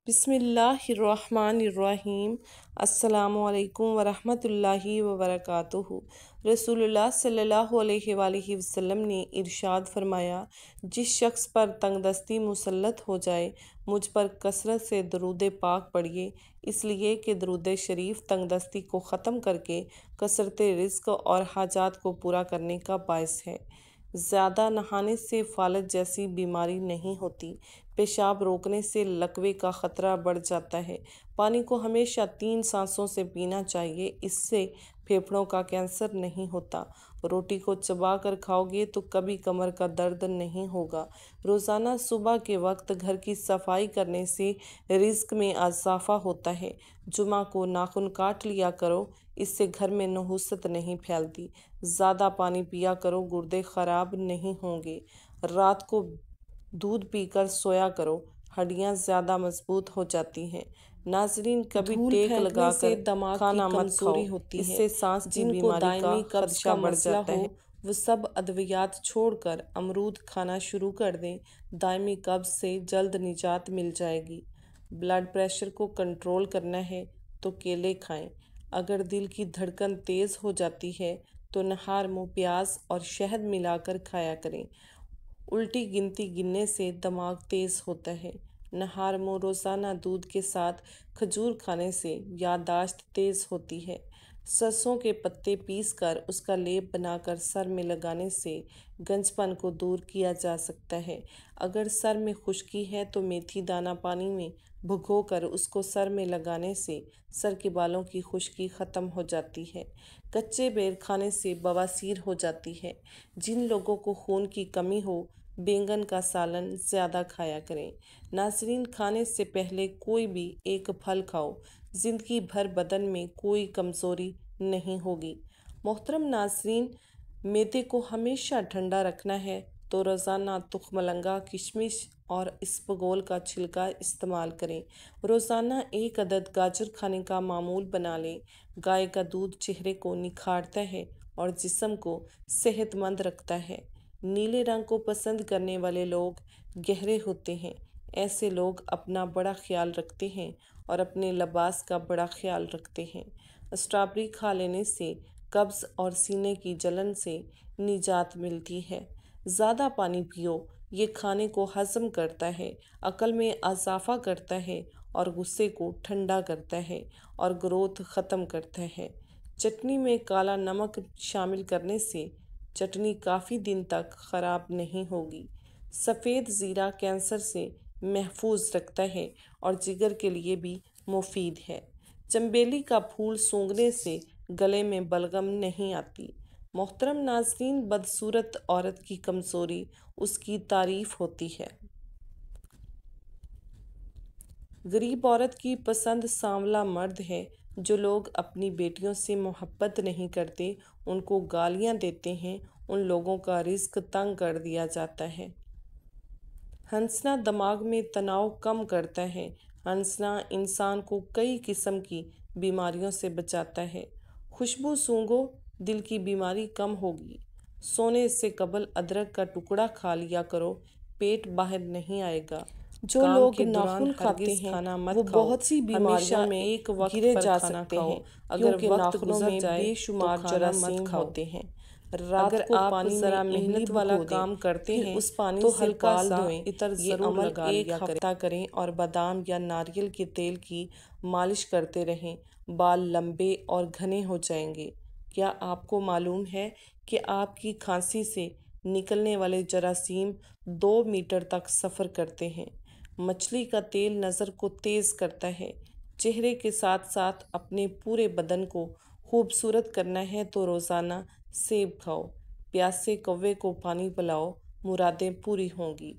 بسم اللہ الرحمن الرحیم۔ السلام علیکم ورحمۃ اللہ وبرکاتہ۔ رسول اللہ صلی اللہ علیہ وآلہ وسلم نے ارشاد فرمایا، جس شخص پر تنگ دستی مسلط ہو جائے مجھ پر کثرت سے درود پاک پڑھیے، اس لیے کہ درود شریف تنگ دستی کو ختم کر کے کثرت رزق اور حاجات کو پورا کرنے کا باعث ہے۔ زیادہ نہانے سے فالج جیسی بیماری نہیں ہوتی۔ پیشاب روکنے سے لکوے کا خطرہ بڑھ جاتا ہے۔ پانی کو ہمیشہ 3 سانسوں سے پینا چاہیے، اس سے پھیپھڑوں کا کینسر نہیں ہوتا۔ روٹی کو چبا کر کھاؤ گے تو کبھی کمر کا درد نہیں ہوگا۔ روزانہ صبح کے وقت گھر کی صفائی کرنے سے رزق میں اضافہ ہوتا ہے۔ جمعہ کو ناخن کاٹ لیا کرو، اس سے گھر میں نحوست نہیں پھیلتی۔ زیادہ پانی پیا کرو، گردے خراب نہیں ہوں گے۔ رات کو دودھ پی کر سویا کرو، ہڈیاں زیادہ مضبوط ہو جاتی ہیں۔ ناظرین، کبھی ٹیک لگا کر کھانا مت کھاؤ، اس سے سانس کی بیماری کا خدشہ بڑھ جاتا ہے۔ وہ سب ادویات چھوڑ کر امرود کھانا شروع کر دیں، دائمی قبض سے جلد نجات مل جائے گی۔ بلڈ پریشر کو کنٹرول کرنا ہے تو کیلے کھائیں۔ اگر دل کی دھڑکن تیز ہو جاتی ہے تو نہار منہ پیاز اور شہد ملا کر کھایا کریں۔ الٹی گنتی گننے سے دماغ تیز ہوتا ہے۔ نہار منہ روزانہ دودھ کے ساتھ کھجور کھانے سے یادداشت تیز ہوتی ہے۔ سرسوں کے پتے پیس کر اس کا لیپ بنا کر سر میں لگانے سے گنج پن کو دور کیا جا سکتا ہے۔ اگر سر میں خشکی ہے تو میتھی دانہ پانی میں بھگو کر اس کو سر میں لگانے سے سر کے بالوں کی خشکی ختم ہو جاتی ہے۔ کچے بیر کھانے سے بواسیر ہو جاتی ہے۔ جن لوگوں کو خون کی کمی ہو، بینگن کا سالن زیادہ کھایا کریں۔ ناظرین، کھانے سے پہلے کوئی بھی ایک پھل کھاؤ، زندگی بھر بدن میں کوئی کمزوری نہیں ہوگی۔ محترم ناظرین، معدے کو ہمیشہ ٹھنڈا رکھنا ہے تو روزانہ تخم مرغ، کشمش اور اسبگول کا چھلکا استعمال کریں۔ روزانہ 1 عدد گاجر کھانے کا معمول بنا لیں۔ گائے کا دودھ چہرے کو نکھارتا ہے اور جسم کو صحت مند رکھتا ہے۔ نیلے رنگ کو پسند کرنے والے لوگ گہرے ہوتے ہیں۔ ایسے لوگ اپنا بڑا خیال رکھتے ہیں اور اپنے لباس کا بڑا خیال رکھتے ہیں۔ اسٹرابیری کھا لینے سے قبض اور سینے کی جلن سے نجات ملتی ہے۔ زیادہ پانی پیو، یہ کھانے کو ہضم کرتا ہے، عقل میں اضافہ کرتا ہے اور غصے کو ٹھنڈا کرتا ہے اور گروتھ ختم کرتا ہے۔ چٹنی میں کالا نمک شامل کرنے سے چٹنی کافی دن تک خراب نہیں ہوگی۔ سفید زیرہ کینسر سے محفوظ رکھتا ہے اور جگر کے لیے بھی مفید ہے۔ چنبیلی کا پھول سونگھنے سے گلے میں بلغم نہیں آتی۔ محترم ناظرین، بدصورت عورت کی کمزوری اس کی تعریف ہوتی ہے۔ غریب عورت کی پسند سانولا مرد ہے۔ جو لوگ اپنی بیٹیوں سے محبت نہیں کرتے، ان کو گالیاں دیتے ہیں، ان لوگوں کا رزق تنگ کر دیا جاتا ہے۔ ہنسنا دماغ میں تناؤ کم کرتا ہے۔ ہنسنا انسان کو کئی قسم کی بیماریوں سے بچاتا ہے۔ خوشبو سونگھو، دل کی بیماری کم ہوگی۔ سونے سے قبل ادرک کا ٹکڑا کھا لیا کرو، پیٹ باہر نہیں آئے گا۔ جو لوگ ناخن کھاتے ہیں وہ بہت سی بیماریوں میں ایک وقت گرے جا سکتے ہیں، کیونکہ ناخنوں میں بے شمار جراثیم ہوتے ہیں۔ اگر آپ ذرا محنت والا کام کرتے ہیں تو ہلکا سا عطر ضرور لگا لیا کریں۔ ایک ہفتہ کریں اور بادام یا ناریل کے تیل کی مالش کرتے رہیں، بال لمبے اور گھنے ہو جائیں گے۔ کیا آپ کو معلوم ہے کہ آپ کی کھانسی سے نکلنے والے جراثیم 2 میٹر تک سفر کرتے ہیں؟ مچھلی کا تیل نظر کو تیز کرتا ہے۔ چہرے کے ساتھ ساتھ اپنے پورے بدن کو خوبصورت کرنا ہے تو روزانہ سیب کھاؤ، پیاسے کوے کو پانی پلاؤ، مرادیں پوری ہوں گی۔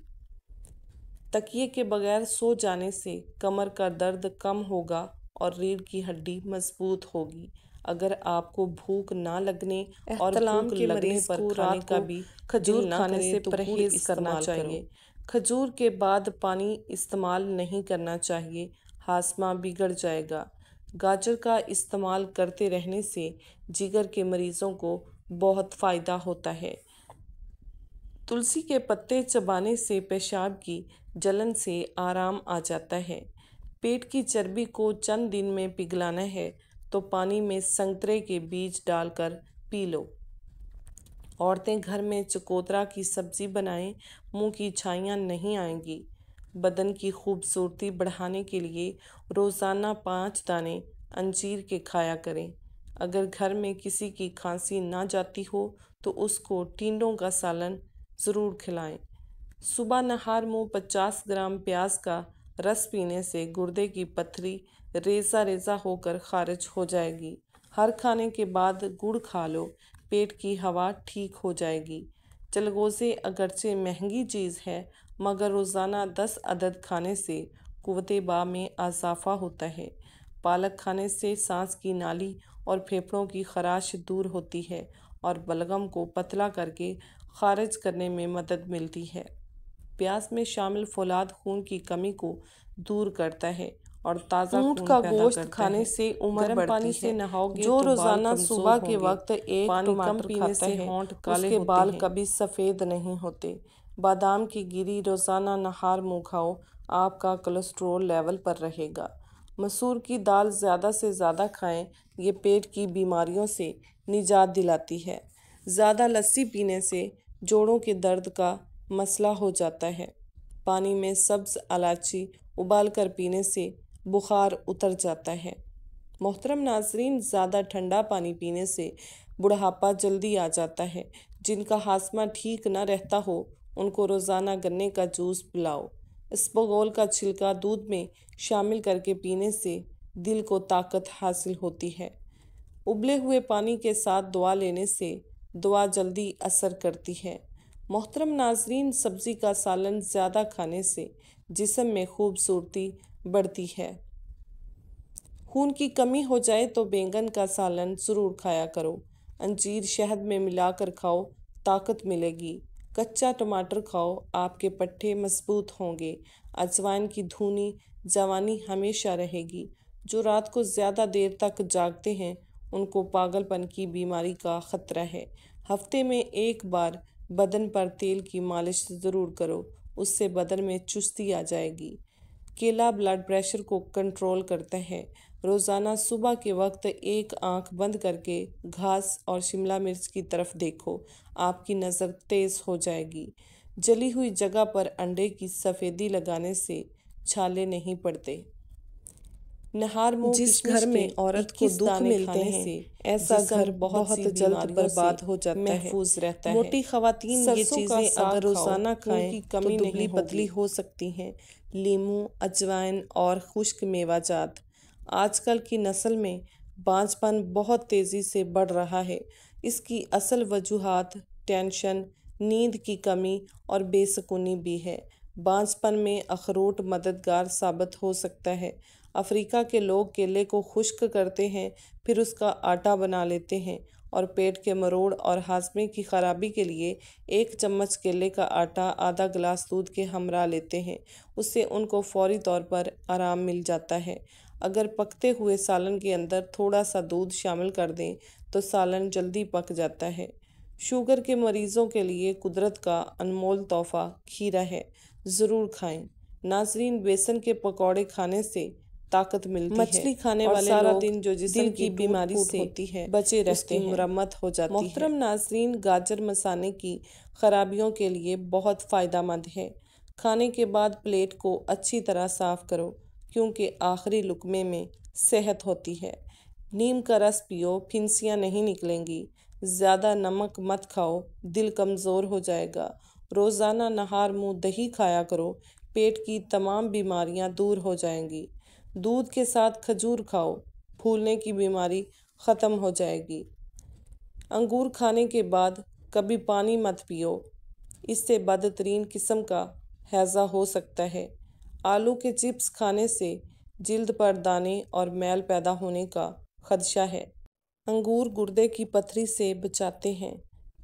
تکیے کے بغیر سو جانے سے کمر کا درد کم ہوگا اور ریڑھ کی ہڈی مضبوط ہوگی۔ اگر آپ کو بھوک نہ لگنے اور بھوک لگنے پر کھانے کا بھی کھجور کھانے سے پرہیز کرنا چاہیے۔ کھجور کے بعد پانی استعمال نہیں کرنا چاہیے، ہاضمہ بگڑ جائے گا۔ گاجر کا استعمال کرتے رہنے سے جگر کے مریضوں کو بہت فائدہ ہوتا ہے۔ تلسی کے پتے چبانے سے پیشاب کی جلن سے آرام آ جاتا ہے۔ پیٹ کی چربی کو چند دن میں پگھلانا ہے تو پانی میں سنترے کے بیج ڈال کر پی لو۔ عورتیں گھر میں چکوترا کی سبزی بنائیں، منہ کی چھائیاں نہیں آئیں گی۔ بدن کی خوبصورتی بڑھانے کے لیے روزانہ 5 دانے انجیر کے کھایا کریں۔ اگر گھر میں کسی کی کھانسی نہ جاتی ہو تو اس کو ٹینڈوں کا سالن ضرور کھلائیں۔ صبح نہار منہ 50 گرام پیاز کا رس پینے سے گردے کی پتھری ریزہ ریزہ ہو کر خارج ہو جائے گی۔ ہر کھانے کے بعد گڑ کھا لو، پیٹ کی ہوا ٹھیک ہو جائے گی۔ چلغوزے اگرچہ مہنگی چیز ہے مگر روزانہ 10 عدد کھانے سے قوت باء میں اضافہ ہوتا ہے۔ پالک کھانے سے سانس کی نالی اور پھیپھڑوں کی خراش دور ہوتی ہے اور بلغم کو پتلا کر کے خارج کرنے میں مدد ملتی ہے۔ پیاز میں شامل فولاد خون کی کمی کو دور کرتا ہے اور تازہ اونٹ خون کا پیدا گوشت کرتا کھانے ہے۔ سے عمر گرم بڑھتی پانی ہے۔ سے نہاؤ گے جو تو بال روزانہ کمزور صبح ہوں کے گے۔ وقت ایک پانی کم ٹماٹر پینے کھاتا سے ہے ہونٹ اس کالے کے ہوتے بال ہیں۔ کبھی سفید نہیں ہوتے۔ بادام کی گری روزانہ نہار منہ کھاؤ، آپ کا کولیسٹرول لیول پر رہے گا۔ مسور کی دال زیادہ سے زیادہ کھائیں، یہ پیٹ کی بیماریوں سے نجات دلاتی ہے۔ زیادہ لسی پینے سے جوڑوں کے درد کا مسئلہ ہو جاتا ہے۔ پانی میں سبز الائچی ابال کر پینے سے بخار اتر جاتا ہے۔ محترم ناظرین، زیادہ ٹھنڈا پانی پینے سے بڑھاپا جلدی آ جاتا ہے۔ جن کا ہاضمہ ٹھیک نہ رہتا ہو ان کو روزانہ گنے کا جوس پلاؤ۔ اسبگول کا چھلکا دودھ میں شامل کر کے پینے سے دل کو طاقت حاصل ہوتی ہے۔ ابلے ہوئے پانی کے ساتھ دعا لینے سے دعا جلدی اثر کرتی ہے۔ محترم ناظرین، سبزی کا سالن زیادہ کھانے سے جسم میں خوبصورتی بڑھتی ہے۔ خون کی کمی ہو جائے تو بینگن کا سالن ضرور کھایا کرو۔ انجیر شہد میں ملا کر کھاؤ، طاقت ملے گی۔ کچا ٹماٹر کھاؤ، آپ کے پٹھے مضبوط ہوں گے۔ اجوائن کی دھنی جوانی ہمیشہ رہے گی۔ جو رات کو زیادہ دیر تک جاگتے ہیں ان کو پاگل پن کی بیماری کا خطرہ ہے۔ ہفتے میں ایک بار بدن پر تیل کی مالش ضرور کرو، اس سے بدن میں چستی آ جائے گی۔ کیلا بلڈ پریشر کو کنٹرول کرتا ہے۔ روزانہ صبح کے وقت ایک آنکھ بند کر کے گھاس اور شملہ مرچ کی طرف دیکھو، آپ کی نظر تیز ہو جائے گی۔ جلی ہوئی جگہ پر انڈے کی سفیدی لگانے سے چھالے نہیں پڑتے۔ نہار منہ جس گھر میں عورت کو دکھ ملتے ہیں ایسا گھر بہت جلد برباد ہو جاتا ہے۔ محفوظ رہتا ہے۔ موٹی خواتین یہ چیزیں اگر روزانہ کھائیں تو دبلی پتلی ہو سکتی ہیں۔ لیموں، اجوائن اور خشک میوہ جات۔ آج کل کی نسل میں بانجھ پن بہت تیزی سے بڑھ رہا ہے۔ اس کی اصل وجوہات ٹینشن، نیند کی کمی اور بے سکونی بھی ہے۔ بانجھ پن میں اخروٹ مددگار ثابت ہو سکتا ہے۔ افریقہ کے لوگ کیلے کو خشک کرتے ہیں، پھر اس کا آٹا بنا لیتے ہیں اور پیٹ کے مروڑ اور ہاضمے کی خرابی کے لیے 1 چمچ کیلے کا آٹا آدھا گلاس دودھ کے ہمراہ لیتے ہیں۔ اس سے ان کو فوری طور پر آرام مل جاتا ہے۔ اگر پکتے ہوئے سالن کے اندر تھوڑا سا دودھ شامل کر دیں تو سالن جلدی پک جاتا ہے۔ شوگر کے مریضوں کے لیے قدرت کا انمول تحفہ کھیرا ہے، ضرور کھائیں۔ ناظرین، بیسن کے پکوڑے کھانے سے طاقت ملتی ہے۔ مچھلی کھانے اور والے سارا لوگ دن جو جسم کی بیماری سے ہوتی ہے بچے اس رہتے کی ہیں، مرمت ہو جاتی ہے۔ محترم ناظرین، گاجر مثانے کی خرابیوں کے لیے بہت فائدہ مند ہے۔ کھانے کے بعد پلیٹ کو اچھی طرح صاف کرو کیونکہ آخری لقمے میں صحت ہوتی ہے۔ نیم کا رس پیو، پھنسیاں نہیں نکلیں گی۔ زیادہ نمک مت کھاؤ، دل کمزور ہو جائے گا۔ روزانہ نہار منہ دہی کھایا کرو، پیٹ کی تمام بیماریاں دور ہو جائیں گی۔ دودھ کے ساتھ کھجور کھاؤ، پھولنے کی بیماری ختم ہو جائے گی۔ انگور کھانے کے بعد کبھی پانی مت پیو، اس سے بدترین قسم کا ہیضہ ہو سکتا ہے۔ آلو کے چپس کھانے سے جلد پر دانے اور میل پیدا ہونے کا خدشہ ہے۔ انگور گردے کی پتھری سے بچاتے ہیں۔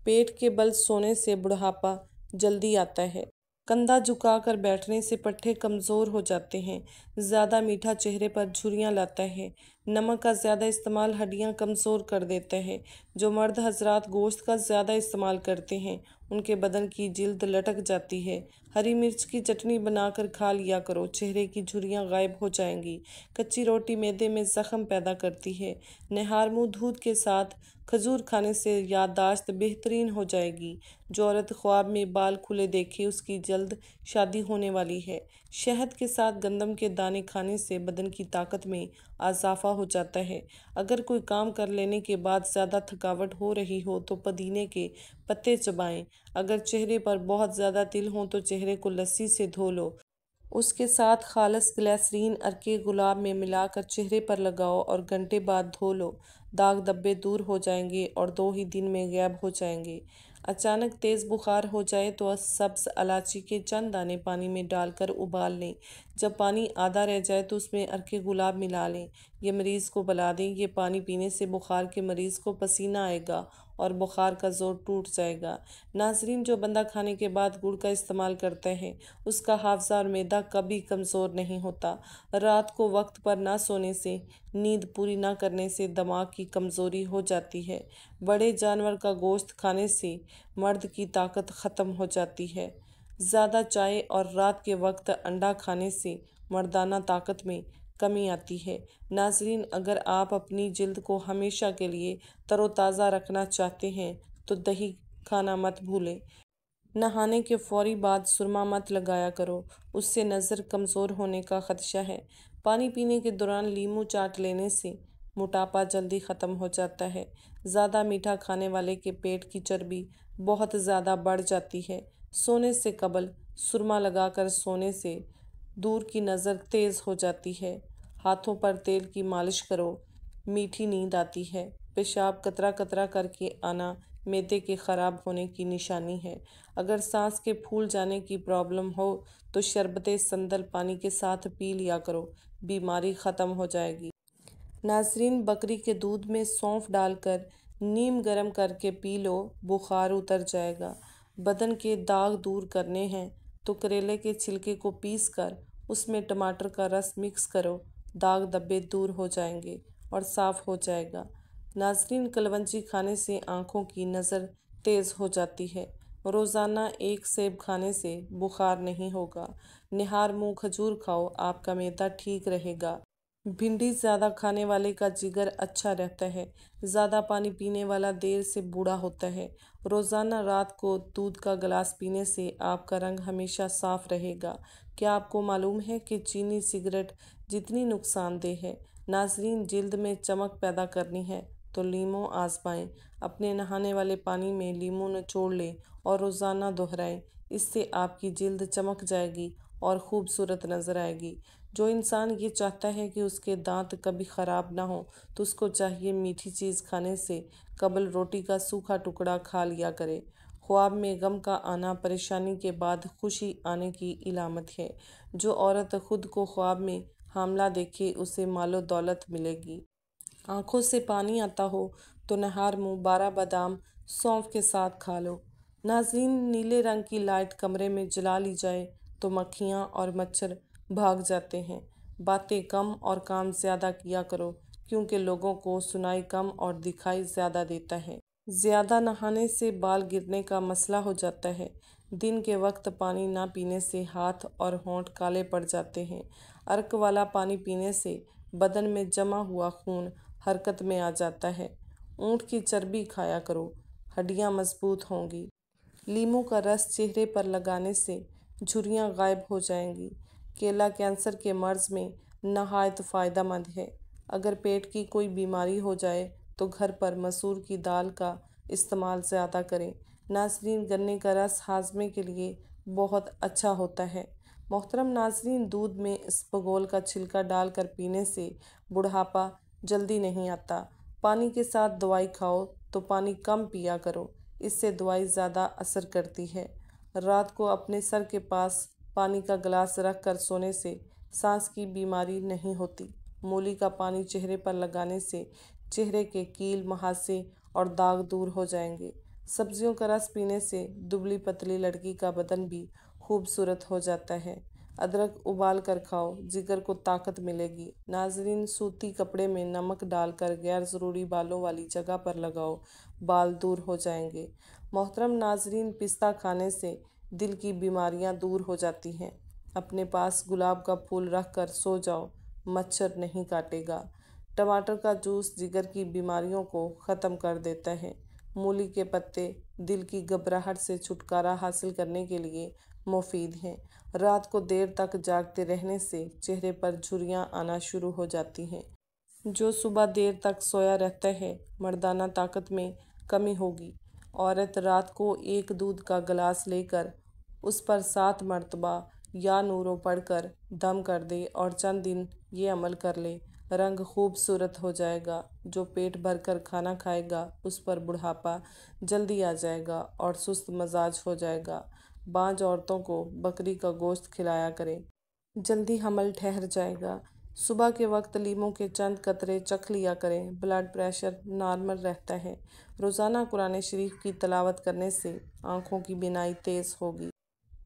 پیٹ کے بل سونے سے بڑھاپا جلدی آتا ہے۔ کندھا جھکا کر بیٹھنے سے پٹھے کمزور ہو جاتے ہیں۔ زیادہ میٹھا چہرے پر جھریاں لاتا ہے۔ نمک کا زیادہ استعمال ہڈیاں کمزور کر دیتا ہے۔ جو مرد حضرات گوشت کا زیادہ استعمال کرتے ہیں ان کے بدن کی جلد لٹک جاتی ہے۔ ہری مرچ کی چٹنی بنا کر کھا لیا کرو، چہرے کی جھریاں غائب ہو جائیں گی۔ کچی روٹی معدے میں زخم پیدا کرتی ہے۔ نہار منہ دودھ کے ساتھ کھجور کھانے سے یادداشت بہترین ہو جائے گی۔ جو عورت خواب میں بال کھلے دیکھے اس کی جلد شادی ہونے والی ہے۔ شہد کے ساتھ گندم کے دانے کھانے سے بدن کی طاقت میں اضافہ ہو جاتا ہے۔ اگر کوئی کام کر لینے کے بعد زیادہ تھکاوٹ ہو رہی ہو تو پودینے کے پتے چبائیں۔ اگر چہرے پر بہت زیادہ تل ہوں تو چہرے کو لسی سے دھو لو۔ اس کے ساتھ خالص گلیسرین عرق گلاب میں ملا کر چہرے پر لگاؤ اور گھنٹے بعد دھو لو۔ داغ دھبے دور ہو جائیں گے اور 2 ہی دن میں غائب ہو جائیں گے۔ اچانک تیز بخار ہو جائے تو سبز الائچی کے چند دانے پانی میں ڈال کر ابال لیں۔ جب پانی آدھا رہ جائے تو اس میں عرق گلاب ملا لیں۔ یہ مریض کو پلا دیں۔ یہ پانی پینے سے بخار کے مریض کو پسینہ آئے گا اور بخار کا زور ٹوٹ جائے گا۔ ناظرین، جو بندہ کھانے کے بعد گڑ کا استعمال کرتا ہے اس کا حافظہ اور معدہ کبھی کمزور نہیں ہوتا۔ رات کو وقت پر نہ سونے سے، نیند پوری نہ کرنے سے دماغ کی کمزوری ہو جاتی ہے۔ بڑے جانور کا گوشت کھانے سے مرد کی طاقت ختم ہو جاتی ہے۔ زیادہ چائے اور رات کے وقت انڈا کھانے سے مردانہ طاقت میں کمی آتی ہے۔ ناظرین، اگر آپ اپنی جلد کو ہمیشہ کے لیے تر و تازہ رکھنا چاہتے ہیں تو دہی کھانا مت بھولیں۔ نہانے کے فوری بعد سرما مت لگایا کرو، اس سے نظر کمزور ہونے کا خدشہ ہے۔ پانی پینے کے دوران لیموں چاٹ لینے سے موٹاپا جلدی ختم ہو جاتا ہے۔ زیادہ میٹھا کھانے والے کے پیٹ کی چربی بہت زیادہ بڑھ جاتی ہے۔ سونے سے قبل سرما لگا کر سونے سے دور کی نظر تیز ہو جاتی ہے۔ ہاتھوں پر تیل کی مالش کرو، میٹھی نیند آتی ہے۔ پیشاب قطرہ قطرہ کر کے آنا معدے کے خراب ہونے کی نشانی ہے۔ اگر سانس کے پھول جانے کی پرابلم ہو تو شربت سندل پانی کے ساتھ پی لیا کرو، بیماری ختم ہو جائے گی۔ ناظرین، بکری کے دودھ میں سونف ڈال کر نیم گرم کر کے پی لو، بخار اتر جائے گا۔ بدن کے داغ دور کرنے ہیں تو کریلے کے چھلکے کو پیس کر اس میں ٹماٹر کا رس مکس کرو، داغ دھبے دور ہو جائیں گے اور صاف ہو جائے گا۔ ناظرین، کلونجی کھانے سے آنکھوں کی نظر تیز ہو جاتی ہے۔ روزانہ 1 سیب کھانے سے بخار نہیں ہوگا۔ نہار منہ کھجور کھاؤ، آپ کا معدہ ٹھیک رہے گا۔ بھنڈی زیادہ کھانے والے کا جگر اچھا رہتا ہے۔ زیادہ پانی پینے والا دیر سے بوڑھا ہوتا ہے۔ روزانہ رات کو دودھ کا گلاس پینے سے آپ کا رنگ ہمیشہ صاف رہے گا۔ کیا آپ کو معلوم ہے کہ چینی سگریٹ جتنی نقصان دہ ہے؟ ناظرین، جلد میں چمک پیدا کرنی ہے تو لیموں آزمائیں۔ اپنے نہانے والے پانی میں لیموں نچوڑ لیں اور روزانہ دہرائیں۔ اس سے آپ کی جلد چمک جائے گی اور خوبصورت نظر آئے گی۔ جو انسان یہ چاہتا ہے کہ اس کے دانت کبھی خراب نہ ہوں تو اس کو چاہیے میٹھی چیز کھانے سے قبل روٹی کا سوکھا ٹکڑا کھا لیا کرے۔ خواب میں غم کا آنا پریشانی کے بعد خوشی آنے کی علامت ہے۔ جو عورت خود کو خواب میں حاملہ دیکھے اسے مال و دولت ملے گی۔ آنکھوں سے پانی آتا ہو تو نہار منہ 12 بادام سونف کے ساتھ کھا لو۔ ناظرین، نیلے رنگ کی لائٹ کمرے میں جلا لی جائے تو مکھیاں اور مچھر بھاگ جاتے ہیں۔ باتیں کم اور کام زیادہ کیا کرو کیونکہ لوگوں کو سنائی کم اور دکھائی زیادہ دیتا ہے۔ زیادہ نہانے سے بال گرنے کا مسئلہ ہو جاتا ہے۔ دن کے وقت پانی نہ پینے سے ہاتھ اور ہونٹ کالے پڑ جاتے ہیں۔ عرق والا پانی پینے سے بدن میں جمع ہوا خون حرکت میں آ جاتا ہے۔ اونٹ کی چربی کھایا کرو، ہڈیاں مضبوط ہوں گی۔ لیموں کا رس چہرے پر لگانے سے جھریاں غائب ہو جائیں گی۔ کیلا کینسر کے مرض میں نہایت فائدہ مند ہے۔ اگر پیٹ کی کوئی بیماری ہو جائے تو گھر پر مسور کی دال کا استعمال زیادہ کریں۔ ناظرین، گنے کا رس ہاضمے کے لیے بہت اچھا ہوتا ہے۔ محترم ناظرین، دودھ میں اسبگول کا چھلکا ڈال کر پینے سے بڑھاپا جلدی نہیں آتا۔ پانی کے ساتھ دوائی کھاؤ تو پانی کم پیا کرو، اس سے دوائی زیادہ اثر کرتی ہے۔ رات کو اپنے سر کے پاس پانی کا گلاس رکھ کر سونے سے سانس کی بیماری نہیں ہوتی۔ مولی کا پانی چہرے پر لگانے سے چہرے کے کیل، مہاسے اور داغ دور ہو جائیں گے۔ سبزیوں کا رس پینے سے دبلی پتلی لڑکی کا بدن بھی خوبصورت ہو جاتا ہے۔ ادرک ابال کر کھاؤ، جگر کو طاقت ملے گی۔ ناظرین، سوتی کپڑے میں نمک ڈال کر غیر ضروری بالوں والی جگہ پر لگاؤ، بال دور ہو جائیں گے۔ محترم ناظرین، پستہ کھانے سے دل کی بیماریاں دور ہو جاتی ہیں۔ اپنے پاس گلاب کا پھول رکھ کر سو جاؤ، مچھر نہیں کاٹے گا۔ ٹماٹر کا جوس جگر کی بیماریوں کو ختم کر دیتا ہے۔ مولی کے پتے دل کی گھبراہٹ سے چھٹکارا حاصل کرنے کے لیے مفید ہیں۔ رات کو دیر تک جاگتے رہنے سے چہرے پر جھریاں آنا شروع ہو جاتی ہیں۔ جو صبح دیر تک سویا رہتا ہے، مردانہ طاقت میں کمی ہوگی۔ عورت رات کو ایک دودھ کا گلاس لے کر اس پر 7 مرتبہ یا نورو پڑھ کر دم کر دے اور چند دن یہ عمل کر لے، رنگ خوبصورت ہو جائے گا۔ جو پیٹ بھر کر کھانا کھائے گا اس پر بڑھاپا جلدی آ جائے گا اور سست مزاج ہو جائے گا۔ بانجھ عورتوں کو بکری کا گوشت کھلایا کریں، جلدی حمل ٹھہر جائے گا۔ صبح کے وقت لیموں کے چند قطرے چکھ لیا کریں، بلڈ پریشر نارمل رہتا ہے۔ روزانہ قرآن شریف کی تلاوت کرنے سے آنکھوں کی بینائی تیز ہوگی۔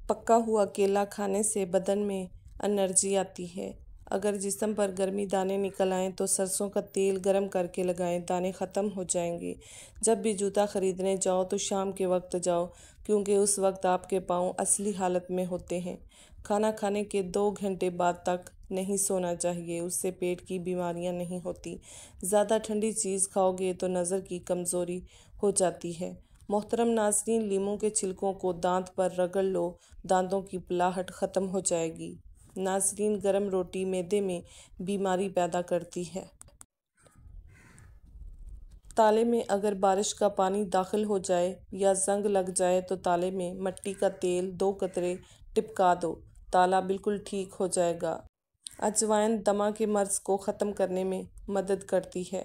پکا ہوا کیلا کھانے سے بدن میں انرجی آتی ہے۔ اگر جسم پر گرمی دانے نکل آئیں تو سرسوں کا تیل گرم کر کے لگائیں، دانے ختم ہو جائیں گے۔ جب بھی جوتا خریدنے جاؤ تو شام کے وقت جاؤ، کیونکہ اس وقت آپ کے پاؤں اصلی حالت میں ہوتے ہیں۔ کھانا کھانے کے 2 گھنٹے بعد تک نہیں سونا چاہیے، اس سے پیٹ کی بیماریاں نہیں ہوتی۔ زیادہ ٹھنڈی چیز کھاؤ گے تو نظر کی کمزوری ہو جاتی ہے۔ محترم ناظرین، لیموں کے چھلکوں کو دانت پر رگڑ لو، دانتوں کی پلاہٹ ختم ہو جائے گی۔ ناظرین، گرم روٹی معدے میں بیماری پیدا کرتی ہے۔ تالے میں اگر بارش کا پانی داخل ہو جائے یا زنگ لگ جائے تو تالے میں مٹی کا تیل 2 قطرے ٹپکا دو، تالا بالکل ٹھیک ہو جائے گا۔ اجوائن دمہ کے مرض کو ختم کرنے میں مدد کرتی ہے۔